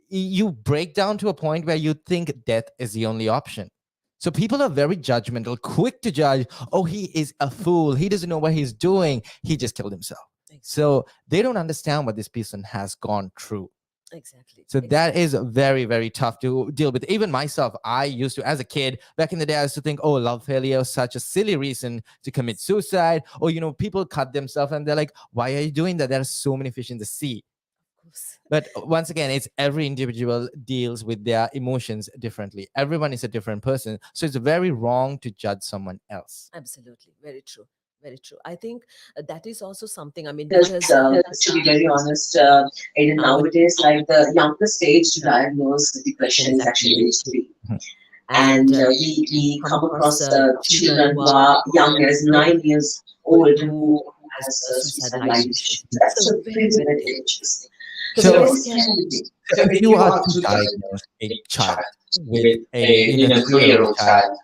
you break down to a point where you think death is the only option. So people are very judgmental, quick to judge. Oh, he is a fool. He doesn't know what he's doing. He just killed himself. Exactly. So they don't understand what this person has gone through. Exactly. So that is very, very tough to deal with. Even myself, I used to, as a kid, back in the day, I used to think, oh, love failure is such a silly reason to commit suicide. Or, people cut themselves and they're like, why are you doing that? There are so many fish in the sea. Of course. But once again, it's every individual deals with their emotions differently. Everyone is a different person. So it's very wrong to judge someone else. Absolutely. Very true. Very true. I think that is also something, I mean, Because, because to be very honest, even nowadays, like the youngest age to diagnose depression is actually age 3. And we come across children who are young as 9 years old who has suicidal ideation. That's a very, very dangerous thing. So- So, very scary thing. So if you are to diagnose a child with a 3-year-old child,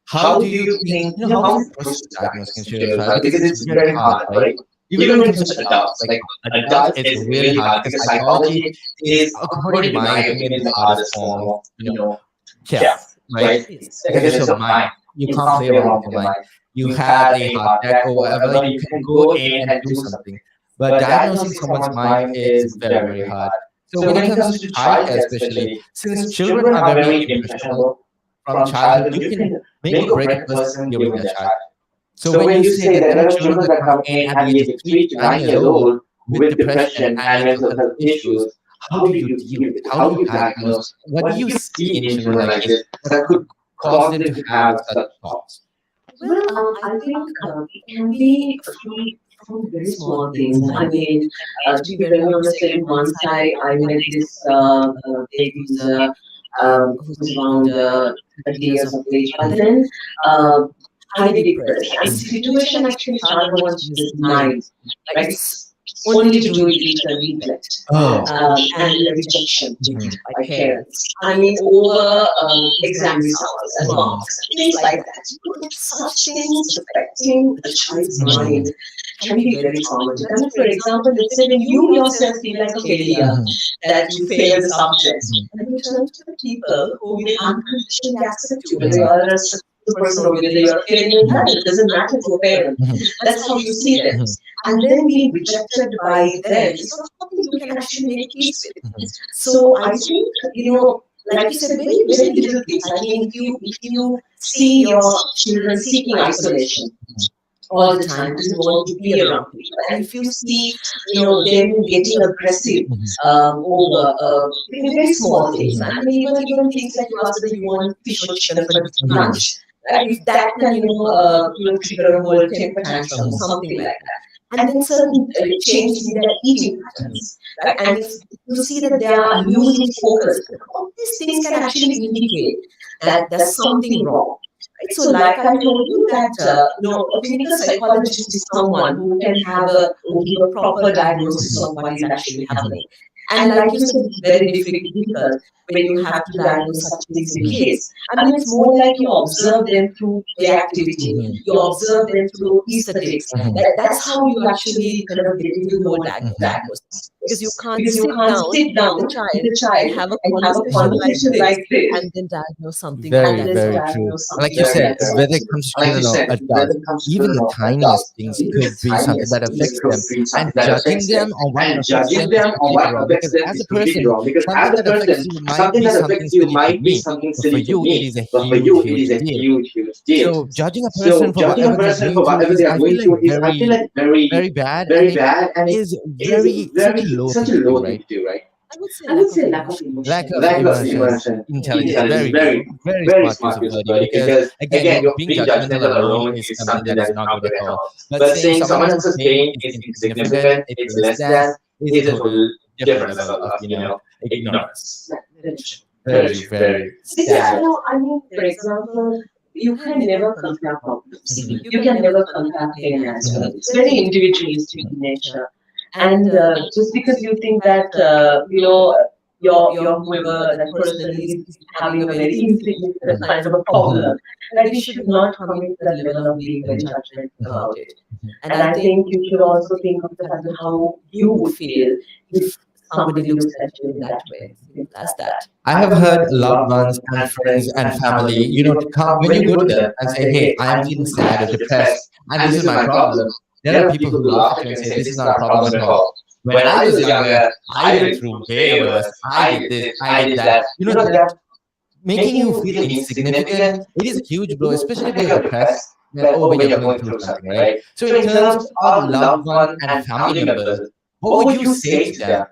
how do you think, how is the process of diagnosing a 3-year-old child? Because it's very hard, right? Even when it comes to adults, like adults, it's really hard because psychology is, according to my opinion, the hardest form of, care, right? Because it's your mind. You can't play around with your mind. You had a heart attack or whatever, you can go in and do something. But diagnosing someone's mind is very, very hard. So when it comes to childcare especially, since children are very impressionable from childhood, you can make or break a person during their childhood. So when you say that there are children that come in at the age of 3 to 9 years old with depression and mental health issues, how do you deal with it? How do you diagnose? What do you see in children like this that could cause them to have such thoughts? Well, I think it can be from very small things. I mean, to be very honest, even once I met this lady who's who's around 30 years of age, but then uh, highly depressed. And the situation actually started once she was 9. Like, it's only to do with neglect and rejection by parents. I mean, over exam results and marks, things like that. Such things affecting a child's mind can be very traumatic. I mean, for example, let's say when you yourself feel like a failure, that you failed the subject, and you turn to the people who will unconditionally accept you, whether you are a successful person or whether you're a failure in life, it doesn't matter to a parent. That's how you see them. And then being rejected by them is not something you can actually make peace with. So I think, like you said, very, very little things. I mean, if you see your children seeking isolation, all the time, doesn't want to be around people. And if you see, them getting aggressive over very small things. I mean, even things like you ask whether you want fish or chicken for lunch, right? If that can, trigger a whole temper tantrum or something like that. And then certain changes in their eating patterns, right? And if you see that they are losing focus, all these things can actually indicate that there's something wrong. Right? So, like I told you, that a clinical psychologist is someone who can have give a proper diagnosis of what is actually happening. And like you said, it's very difficult when you have to diagnose such things in kids. I mean, it's more like you observe them through reactivity, you observe them through aesthetics. That's how you actually kind of get into the whole diagnosis. Because you can't sit down with the child and have a conversation like this and then diagnose something. Very, very true. Like you said, whether it comes to children or adults, even the tiniest things could be something that affects them. And judging them on what affects them is completely wrong. Because as a person, something that affects you might be something silly to me, but for you it is a huge deal. So judging a person for whatever they are going through is, I feel like, very bad, and is such a low thing to do, right? I would say lack of emotion. Intelligence, very smart use of wording, because again, being judgmental alone is something that is not good at all. But saying someone else's pain is insignificant, it's less than, is a total different level of ignorance. Very sad. I mean, for example, you can never compare problems. You can never compare pain as well. It's very individualistic in nature. And just because you think that your whoever that person is having a very insignificant kind of a problem, that you should not come into the level of being very judgmental about it. And I think you should also think of the fact of how you would feel if somebody looks at you in that way. That's that. I have heard loved ones and friends and family, to come when you go to them and say, "Hey, I am feeling sad or depressed, and this is my problem." There are people who laugh at you and say, "This is not a problem at all." When I was younger, I went through way worse. I did this, I did that. That making you feel insignificant, it is a huge blow, especially if you're depressed. When you're going through something, right? So in terms of loved one and family members, what would you say to them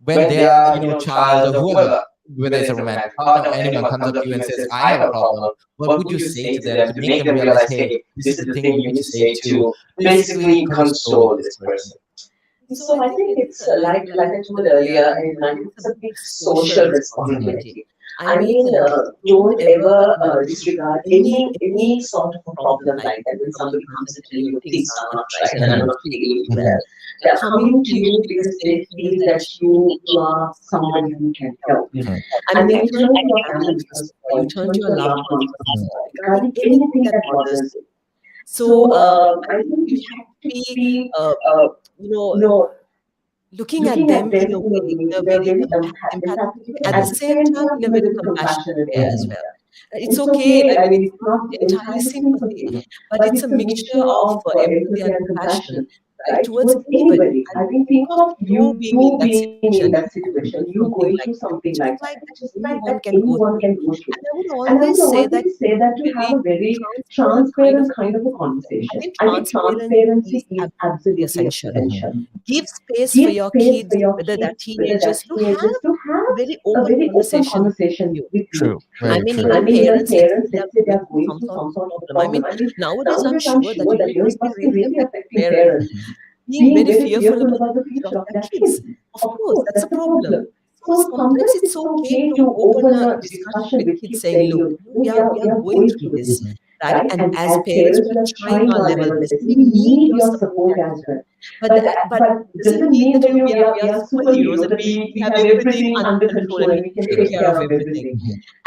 when they are, child or whoever, whether it's a romantic partner or anyone comes up to you and says, "I have a problem," what would you say to them to make them realize, "Hey, this is the thing you need to say to basically console this person"? So I think it's like I told earlier, it's a big social responsibility. I mean, don't ever disregard any sort of a problem like that when somebody comes and tells you things are not right and I'm not feeling well. They're coming to you because they feel that you are someone who can help. And then you turn to your family first, you turn to your loved ones regarding anything that bothers you. So I think you have to be, looking at them in a very empathic, at the same time in a very compassionate way as well. It's okay, I mean, it's not entirely sympathy, but it's a mixture of empathy and compassion, right, towards anybody. I think of you being in that situation, you going through something like that, just like that anyone can go through. And I would always say that to have a very transparent kind of a conversation. I think transparency is absolutely essential. Give space for your kids, whether they're teenagers, to have a very open conversation with you. True. I mean, even parents, let's say they're going through some sort of problem. I mean, nowadays I'm sure that it must be really affecting parents. Being very fearful about the future of their kids. Of course, that's a problem. So sometimes it's okay to open a discussion with kids saying, "Look, we are going through this, right? And as parents, we are trying our level best. We need your support as well. But doesn't mean that we are superheroes, that we have everything under control and we can take care of everything."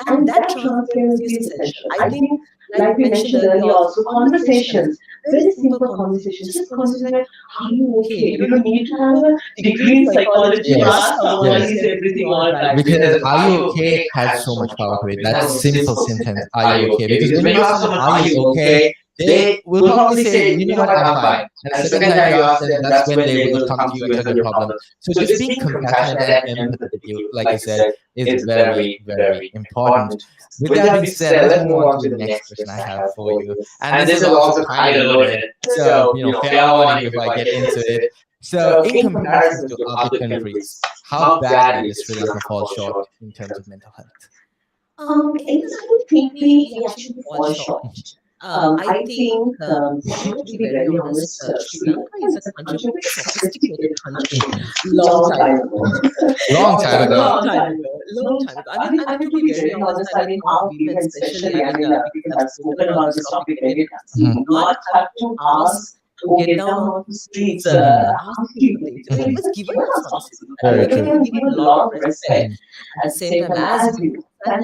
And that transparency is essential. I think, like we mentioned earlier, also conversations, very simple conversations, just conversations like, "Are you okay?" You don't need to have a degree in psychology to ask someone, "Is everything all right?" Because "Are you okay?" has so much power to it. That simple sentence, "Are you okay?" Because when you ask someone, "Are you okay?" they will probably say, you know what, I'm fine. And the second time you ask them, that's when they will come to you and tell your problem. So just being compassionate and empathetic, like you said, is very, very important. With that being said, let's move on to the next question I have for you. And this is also kind of loaded. So, fair warning before I get into it. So, in comparison to other countries, how badly does Sri Lanka fall short in terms of mental health? I don't think we actually fall short. I think, to be very honest, Sri Lanka is a country, a sophisticated country, long time ago. Long time ago. Long time ago. I mean, to be very honest, I mean, our women especially, I mean, because I've spoken about this topic many times, we not have to ask to get down on the streets, ask people things. It was given us honestly. Very We can give a lot of respect at the same time as we do. But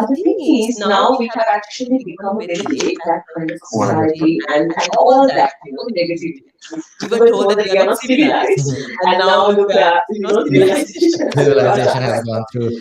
the thing is, now we have actually become a very laid-back kind of society, and all that, negativity. We were told that we are not civilized, and now look at, civilization. Civilization has gone through.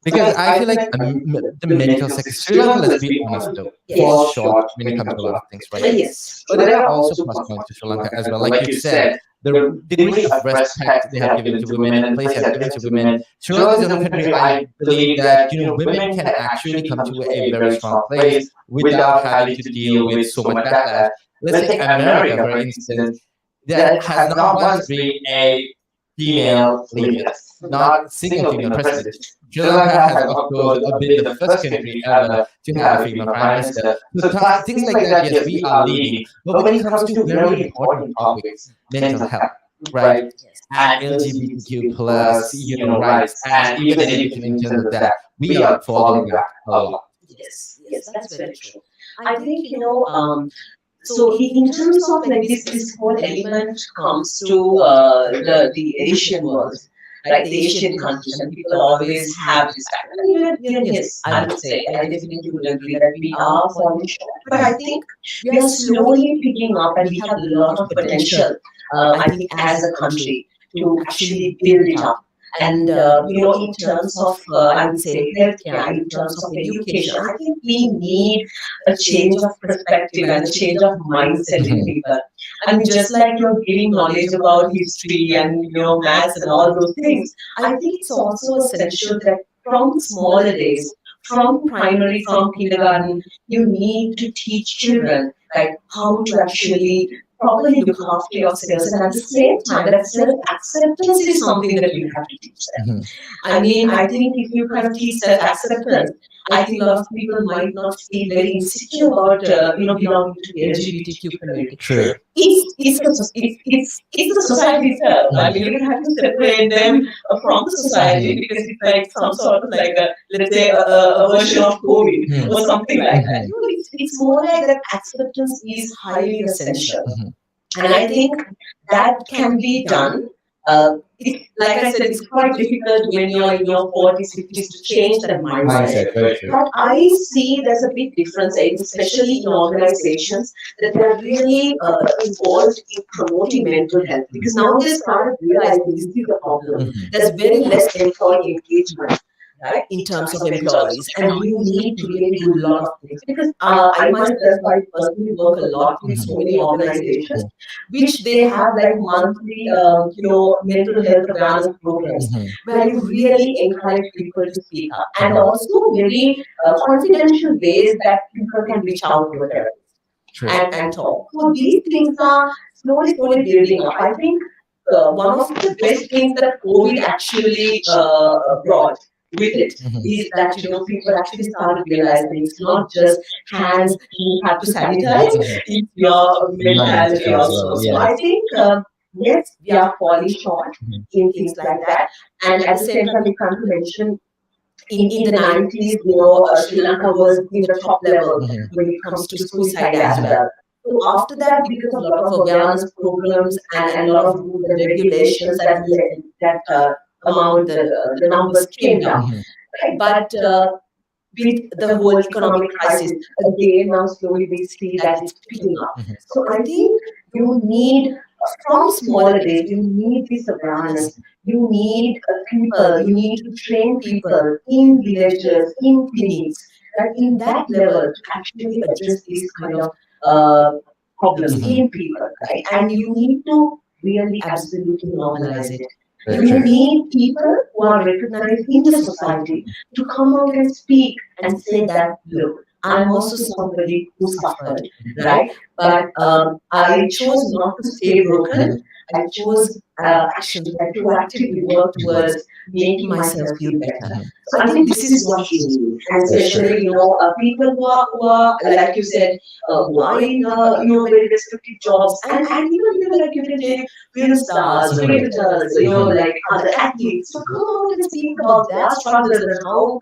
Because I feel like the medical sector, Sri Lanka, let's be honest though, falls short when it comes to a lot of things, right? Yes. But there are also plus points to Sri Lanka as well. Like you said, the degree of respect they have given to women and place they have given to women. Sri Lanka is the only country I believe that women can actually come to a very strong place without having to deal with so much backlash. Let's take America, for instance, that has not once been a female leader, not single female president. Sri Lanka has, of course, been the first country ever to have a female prime minister. So things like that, yes, we are leading. But when it comes to very important topics, mental health, right, and LGBTQ plus, rights, and even education in terms of that, we are falling back a lot. Yes, that's very true. I think, so in terms of like this whole element comes to the Asian world, right? The Asian countries, and people always have this fact. Yes, I would say, I definitely would agree that we are falling short. But I think we are slowly picking up, and we have a lot of potential, I think, as a country to actually build it up. And, in terms of, I would say, healthcare, in terms of education, I think we need a change of perspective and a change of mindset in people. I mean, just like you're giving knowledge about history and, maths and all those things, I think it's also essential that from smaller days, from primary, from kindergarten, you need to teach children, like, how to actually properly look after yourselves, and at the same time, that self-acceptance is something that you have to teach them. I mean, I think if you kind of teach self-acceptance, I think a lot of people might not feel very insecure about, belonging to the LGBTQ community. True. It's the society itself. I mean, you don't have to separate them from the society, because it's like some sort of like let's say a version of COVID or something like that. It's more like that acceptance is highly essential. And I think that can be done. Like I said, it's quite difficult when you're in your 40s, 50s to change that mindset. But I see there's a big difference, especially in organizations, that they're really involved in promoting mental health. Because now they started realizing this is the problem. There's very less employee engagement, right, in terms of employees, and you need to really do a lot of things. Because I myself, I personally work a lot with so many organizations, which they have like monthly, mental health awareness programs, where you really encourage people to speak up, and also very confidential ways that people can reach out to a therapist and talk. So these things are slowly building up. I think one of the best things that COVID actually brought with it is that people actually started realizing it's not just hands you have to sanitize, it's your mentality also. So I think yes, we are falling short in things like that, and at the same time we can't mention in the 90s, Sri Lanka was in the top level when it comes to suicide as well. So after that, because of a lot of awareness programs and a lot of rules and regulations that the numbers came down. Right? But with the whole economic crisis, again, now slowly we see that it's picking up. So I think you need, from smaller days, you need this awareness. You need people, you need to train people in villages, in clinics, that in that level to actually address these kind of uh, problems Mhm. in people, right? And you need to really absolutely normalize it. Very You true. need people who are recognized in the society to come out and speak and say that, look, I'm also somebody who suffered, right? But I chose not to stay broken. I chose actually like to actively work towards making myself feel better. Mhm. So I think this is what you need, and Very true. especially people who are like you said, who are in very restrictive jobs, and even like you can take film stars, cricketers, like other athletes to come out and speak about their struggles and how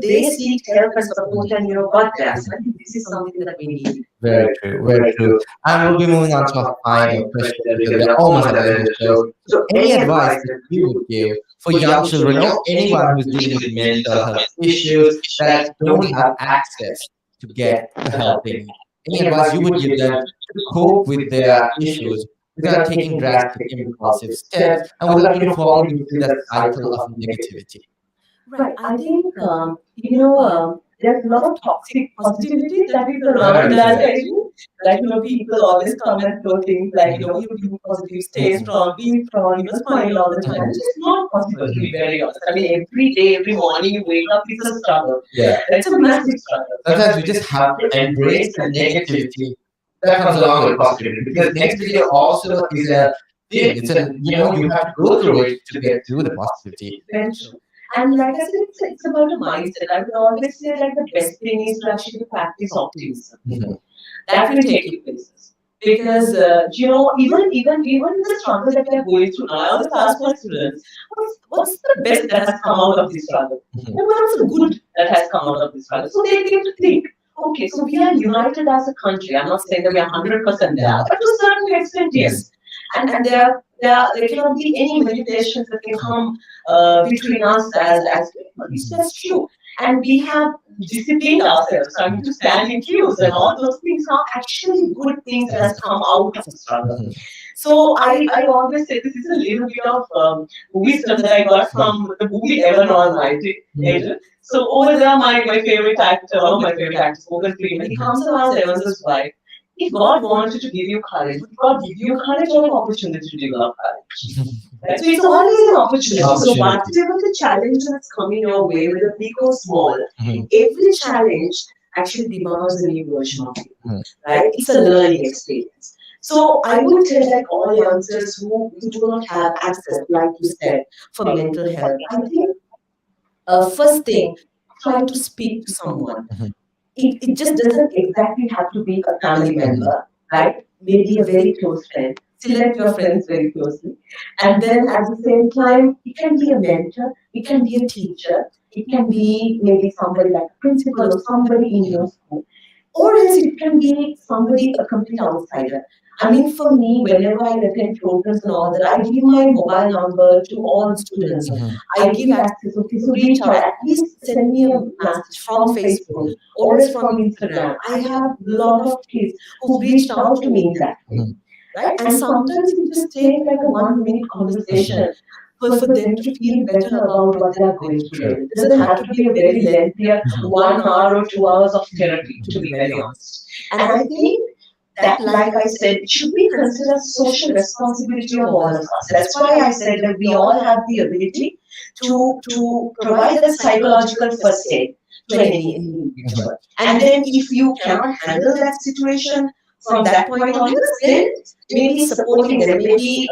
they seek help and support and got there. So I think this is something that we need. Very true, very true. And we'll be moving on to our final question because we're almost at the end of the show. So, any advice that you would give for young children or anyone who's dealing with mental health issues that don't have access to get the help they need? Any advice you would give them to cope with their issues without taking drastic, impulsive steps and without, falling into that cycle of negativity? Right. I think there's a lot of toxic positivity that is around Very that. true. I think, like people always come and throw things like be positive, stay strong, be strong, smile all the time, which is not possible to be very honest. I mean, every day, every morning you wake up, it's a struggle. Yeah. It's a massive struggle. Sometimes we just have to embrace the negativity that comes along with positivity because negativity also is a thing. It's an you have to go through it to get through the positivity. Very true. And like I said, it's about a mindset. I would always say like the best thing is to actually practice optimism. Mhm. That will take you places. Because even the struggle that we are going through now, I always ask my students, what's the best that has come out of this struggle? Mhm. And what's the good that has come out of this struggle? So they begin to think, okay, so we are united as a country. I'm not saying that we are 100% there, but to a certain extent, yes. And there cannot be any manipulations that can come between us as people. It's just true. And we have disciplined ourselves, starting to stand in queues, and all those things are actually good things that has come out of the struggle. Mhm. So I always say this is a little bit of wisdom that I got from the movie Evernorn, right? Angel. So over there, my favorite actor, one of my favorite actors, Morgan Freeman, he comes and asks Evans' wife, if God wanted to give you courage, would God give you courage or an opportunity to develop courage? Right? So it's always an opportunity. So whatever the challenge that's coming your way, whether big or small, Mhm. every challenge actually demands a new version of you. Mhm. Right? It's a learning experience. So I would tell like all youngsters who do not have access, like you said, for mental health. I think first thing, try to speak to someone. Mhm. It just doesn't exactly have to be a family member, right? Maybe a very close friend. Select your friends very closely. And then at the same time, it can be a mentor, it can be a teacher, it can be maybe somebody like a principal or somebody in your school. Or else it can be somebody, a complete outsider. I mean, for me, whenever I attend programs and all that, I give my mobile number to all the students. Mhm. I give access. Okay, so reach out. At least send me a message from Facebook or else from Instagram. I have a lot of kids who've reached out to me in that way. Mhm. Right? And sometimes it just takes like a 1 minute conversation for them to feel better about what they are going through. True. It doesn't have to be a very lengthy Mhm. 1 hour or 2 hours of therapy, to be very honest. And I think that, like I said, it should be considered social responsibility of all of us. That's why I said that we all have the ability to provide that psychological first aid to any individual. And then if you cannot handle that situation from that point onwards, then maybe supporting them, maybe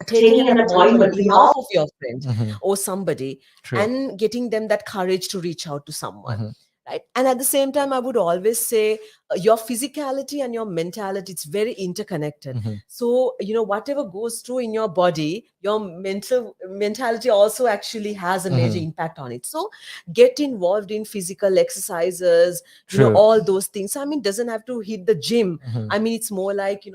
taking an appointment on behalf of your friend Mhm. or somebody True. and getting them that courage to reach out to someone. Mhm. Right. And at the same time, I would always say your physicality and your mentality, it's very interconnected. Mhm. So, whatever goes through in your body, your mentality also actually has a major Mhm. impact on it. So get involved in physical exercises, True. all those things. I mean, doesn't have to hit the gym. Mhm. I mean, it's more like,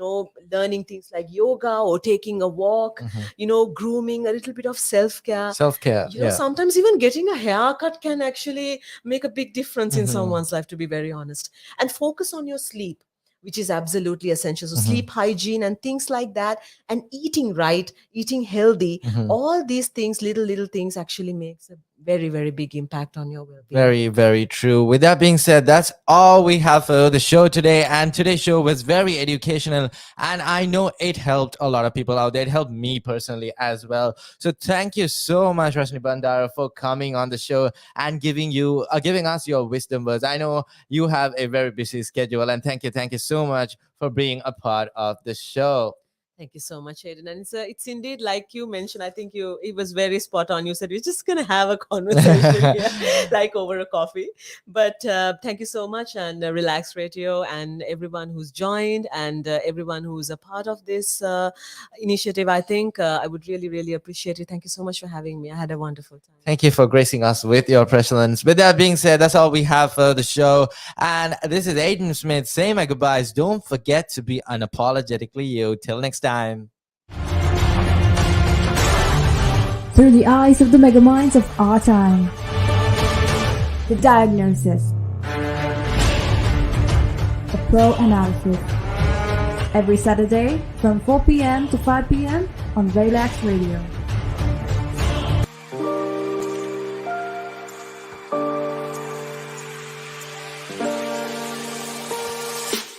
learning things like yoga or taking a walk, Mhm. grooming, a little bit of self-care. Self-care. Yeah. Sometimes even getting a haircut can actually make a big difference in Mhm. someone's life, to be very honest. And focus on your sleep, which is absolutely essential. So Mhm. sleep hygiene and things like that, and eating right, eating healthy, Mhm. all these things, little things actually makes a very, very big impact on your well-being. Very, very true. With that being said, that's all we have for the show today. And today's show was very educational. And I know it helped a lot of people out there. It helped me personally as well. So thank you so much, Rasini Bandara, for coming on the show and giving us your wisdom words. I know you have a very busy schedule. And thank you so much for being a part of the show. Thank you so much, Aiden. And it's indeed like you mentioned. I think it was very spot on. You said we're just gonna have a conversation here, like over a coffee. But thank you so much, and Relax Radio, and everyone who's joined, and everyone who's a part of this initiative. I think I would really, really appreciate it. Thank you so much for having me. I had a wonderful time. Thank you for gracing us with your presence. With that being said, that's all we have for the show. And this is Aiden Smith saying my goodbyes. Don't forget to be unapologetically you. Till next time. Through the eyes of the mega minds of our time. The diagnosis. A pro analysis. Every Saturday from 4 p.m. to 5 p.m. on Relax Radio.